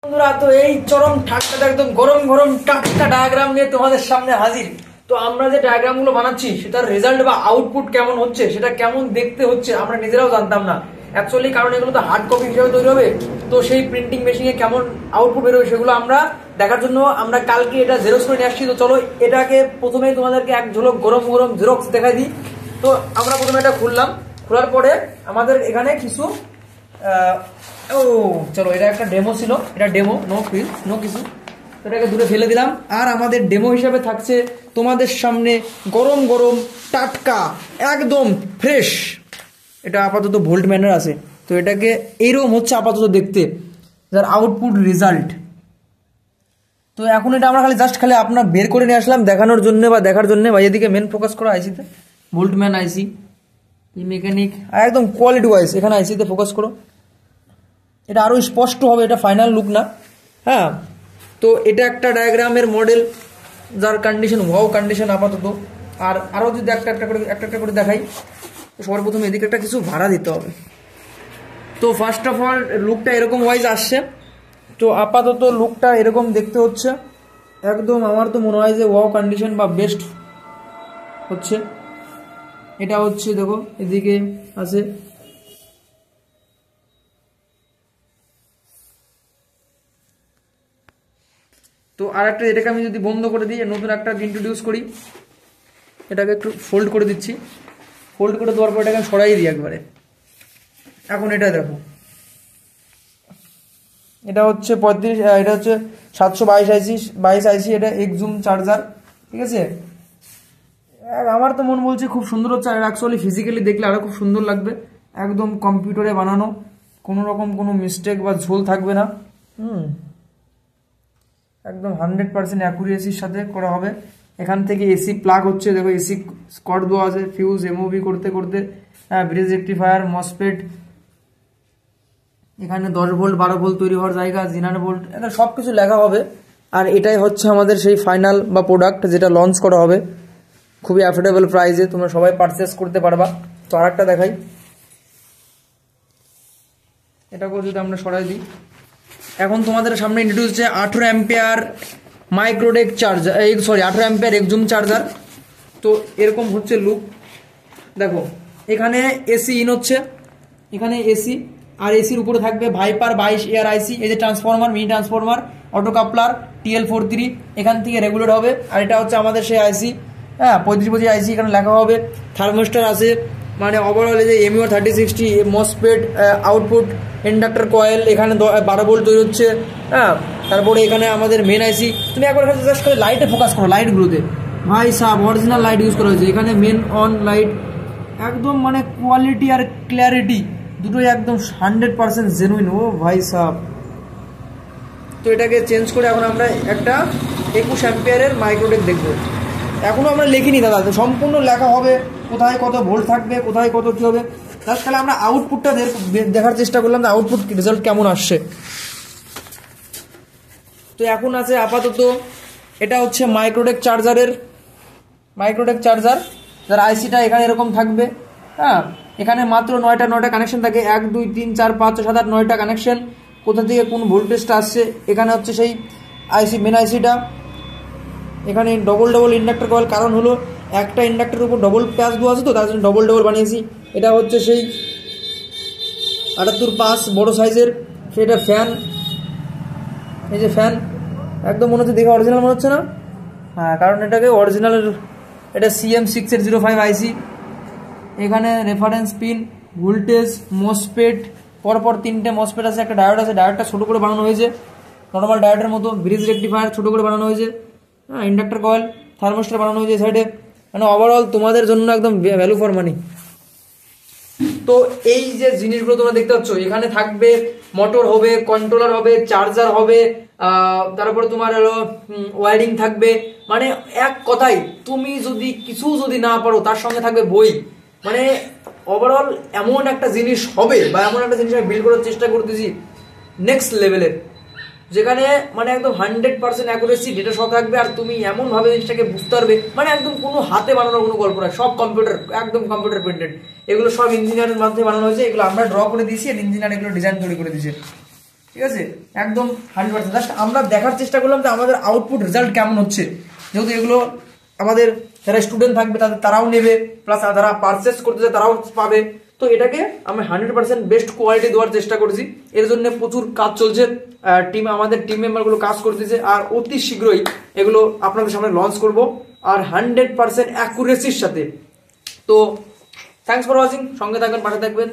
বন্ধুরা, তো এই চরম ঠান্ডাটা একদম গরম গরম টাটকা ডায়াগ্রাম নিয়ে তোমাদের সামনে হাজির। তো আমরা যে ডায়াগ্রাম গুলো বানাচ্ছি সেটার রেজাল্ট বা আউটপুট কেমন হচ্ছে, সেটা কেমন দেখতে হচ্ছে আমরা নিজেরাও জানতাম না অ্যাকচুয়ালি, কারণ এগুলো তো হার্ড কপি হিসেবে তৈরি হবে। তো সেই প্রিন্টিং মেশিনে কেমন আউটপুট বেরোবে সেগুলো আমরা দেখার জন্য আমরা কালকে এটা জেরক্স করে নিয়ে আসছি। তো চলো এটাকে প্রথমে তোমাদেরকে এক ঝলক গরম গরম জেরক্স দেখাই দিই। তো আমরা প্রথমে এটা খুললাম, খোলার পরে আমাদের এখানে কিছু চলো, এটা একটা ডেমো ছিল, এটা ডেমো, নো ফিল নো কিছু, এটাকে দূরে ফেলে দিলাম। আর আমাদের ডেমো হিসাবে থাকছে তোমাদের সামনে গরম গরম টাটকা একদম ফ্রেশ, এটা আপাতত ভোল্ট ম্যানের আছে। তো এটাকে এইরকম হচ্ছে আপাতত দেখতে, যার আউটপুট রেজাল্ট। তো এখন এটা আমরা খালি আপনার বের করে নিয়ে আসলাম দেখানোর জন্য বা দেখার জন্য। বা এদিকে মেন ফোকাস করা আইসিতে, ভোল্ট ম্যান আইসি, মেকানিক, আর একদম কোয়ালিটি ওয়াইজ এখানে আইসিতে ফোকাস করো, এটা আরও স্পষ্ট হবে। এটা ফাইনাল লুক না, হ্যাঁ। তো এটা একটা ডায়াগ্রামের মডেল, যার কন্ডিশন ওয়াও কন্ডিশন আপাতত। আর আরও যদি একটা করে দেখাই, সবার প্রথমে এদিকে একটা কিছু ভাড়া দিতে হবে। তো ফার্স্ট অফ অল লুকটা এরকম ওয়াইজ আসছে। তো আপাতত লুকটা এরকম দেখতে হচ্ছে একদম। আমার তো মনে হয় যে ওয়াও কন্ডিশন বা বেস্ট হচ্ছে। এটা হচ্ছে দেখো এদিকে আছে, তো আর একটা এটাকে আমি যদি বন্ধ করে দিই, নতুন একটা ইন্ট্রোডিউস করি, এটাকে একটু ফোল্ড করে দিচ্ছি। ফোল্ড করে দেওয়ার পর এটাকে সরাই দিই একবারে। এখন এটা দেখো, এটা হচ্ছে 35, এটা হচ্ছে 722 আইসি, এটা এক্সজুম চার্জার, ঠিক আছে। আমার তো মন বলছে খুব সুন্দর হচ্ছে। আর অ্যাকচুয়ালি ফিজিক্যালি দেখলে আরও খুব সুন্দর লাগবে। একদম কম্পিউটারে বানানো, কোনো রকম কোনো মিস্টেক বা ঝোল থাকবে না। একদম 100% অ্যাকুরেসির সাথে করা হবে। এখান থেকে এসি প্লাগ হচ্ছে, দেখো এসি স্কট দেওয়া আছে, ফিউজ এমওভি করতে করতে, ব্রিজ রেক্টিফায়ার, মসফেট, এখানে 10 ভোল্ট 12 ভোল্ট তৈরি হওয়ার জায়গা, জিনার ভোল্ট, এটা সব কিছু লেখা হবে। আর এটাই হচ্ছে আমাদের সেই ফাইনাল বা প্রোডাক্ট যেটা লঞ্চ করা হবে খুবই অ্যাফোর্ডেবল প্রাইসে, তোমরা সবাই পারচেস করতে পারবা। তো আর একটা দেখাই, এটাকেও যদি আমরা সরাই দিই, এখন তোমাদের সামনে ইন্ট্রোডিউস হচ্ছে 18 অ্যাম্পিয়ার মাইক্রোডেক চার্জার, 18 অ্যাম্পিয়ার এক্সজুম চার্জার। তো এরকম হচ্ছে লুক, দেখো এখানে এসি ইন হচ্ছে, এখানে এসি, আর এসির উপরে থাকবে ভাইপার 22 এয়ার আইসি, এই যে transformer, mini transformer, auto coupler, TL43, এখান থেকে রেগুলেট হবে। আর এটা হচ্ছে আমাদের সেই আইসি, হ্যাঁ 35 আইসি, এখানে লেখা হবে। থার্মোস্টার আছে, মানে ওভারঅল এই যে MUR 3060 MOSFET, output inductor coil, এখানে 12 ভোল্ট তৈরি হচ্ছে, হ্যাঁ। তারপরে এখানে আমাদের মেন আইসি, তুমি একবার জাস্ট করে লাইটে ফোকাস করো, লাইটগুলোতে ভাই সাব অরিজিনাল লাইট ইউজ করা হয়েছে। এখানে মেন অন লাইট, একদম মানে কোয়ালিটি আর ক্ল্যারিটি দুটোই একদম 100% জেনুইন, ও ভাই সাব। তো এটাকে চেঞ্জ করে এখন আমরা একটা 21 অ্যাম্পিয়ারের মাইক্রোডেক দেখবো। এখনও আমরা লিখিনি দাদা, সম্পূর্ণ লেখা হবে কোথায় কত ভোল্ট থাকবে, কোথায় কত কী হবে। তাহলে আমরা আউটপুটটা দেখার চেষ্টা করলাম, আউটপুট রেজাল্ট কেমন আসছে। তো এখন আছে আপাতত এটা হচ্ছে মাইক্রোডেক চার্জার, যার আইসিটা এখানে এরকম থাকবে, হ্যাঁ। এখানে মাত্র 9টা কানেকশন থাকে, 1 2 3 4 5 6 7 8 9টা কানেকশন। কোথা থেকে কোন ভোল্টেজটা আসছে, এখানে হচ্ছে সেই আইসি, মেন আইসিটা। এখানে ডবল ইন্ডাক্টর কয়েল, কারণ হলো একটা ইন্ডাক্টরের উপর ডবল প্যাচ দেওয়া আছে, তো তার জন্য ডবল বানিয়েছি। এটা হচ্ছে সেই 78 বড় সাইজের, সেটা ফ্যান, এই যে ফ্যান, একদম মনে হচ্ছে দেখে অরিজিনাল মনে হচ্ছে না, হ্যাঁ, কারণ এটাকে অরিজিনালের, এটা CM6805 আইসি। এখানে রেফারেন্স পিন, ভোল্টেজ, মসফেট, পরপর 3টে মসফেট আছে, একটা ডায়োড আছে, ডায়োডটা ছোটো করে বানানো হয়েছে নর্মাল ডায়োডের মতো, ব্রিজ রেক্টিফায়ার ছোটো করে বানানো হয়েছে, হ্যাঁ, ইন্ডাক্টর কয়েল, থার্মোস্টার বানানো হয়েছে সাইডে। মানে ওভারঅল তোমাদের জন্য একদম ভ্যালু ফর মানি। তো এই যে জিনিসগুলো তোমরা দেখতে পাচ্ছ, এখানে থাকবে মোটর হবে, কন্ট্রোলার হবে, চার্জার হবে, তারপরে তোমার ওয়্যারিং থাকবে। মানে এক কথাই তুমি যদি না পারো, তার সঙ্গে থাকবে বই। মানে ওভারঅল এমন একটা জিনিস হবে, বা এমন একটা জিনিস আমি বিল্ড করার চেষ্টা করতেছি নেক্সট লেভেলের, যেখানে মানে একদম 100% অ্যাকুরেসি ডেটা সহ থাকবে। আর তুমি এমন ভাবে জিনিসটাকে বুঝতে পারবে, মানে একদম কোনো হাতে বানানোর কোনো গল্প না, সব কম্পিউটার, একদম কম্পিউটার প্রিন্টেড। এগুলো সব ইঞ্জিনিয়ারের মাধ্যমে বানানো হয়েছে, এগুলো আমরা ড্র করে দিয়েছি, আর ইঞ্জিনিয়ার এগুলো ডিজাইন তৈরি করে দিয়েছে। ঠিক আছে, একদম 100%। জাস্ট আমরা দেখার চেষ্টা করলাম যে আমাদের আউটপুট রেজাল্ট কেমন হচ্ছে, যেহেতু এগুলো আমাদের যারা স্টুডেন্ট থাকবে তারাও নেবে, প্লাস যারা পারচেস করতে চায় তারাও পাবে। তো এটাকে আমি 100% বেস্ট কোয়ালিটি দেওয়ার চেষ্টা করেছি। এর জন্য প্রচুর কাজ চলছে, আমাদের টিম মেম্বারগুলো কাজ করতেছে, আর অতি শীঘ্রই এগুলো আপনাদের সামনে লঞ্চ করব, আর 100% অ্যাকুরেসির সাথে। তো থ্যাংকস ফর ওয়াচিং, সঙ্গে থাকবেন, পাশে থাকবেন।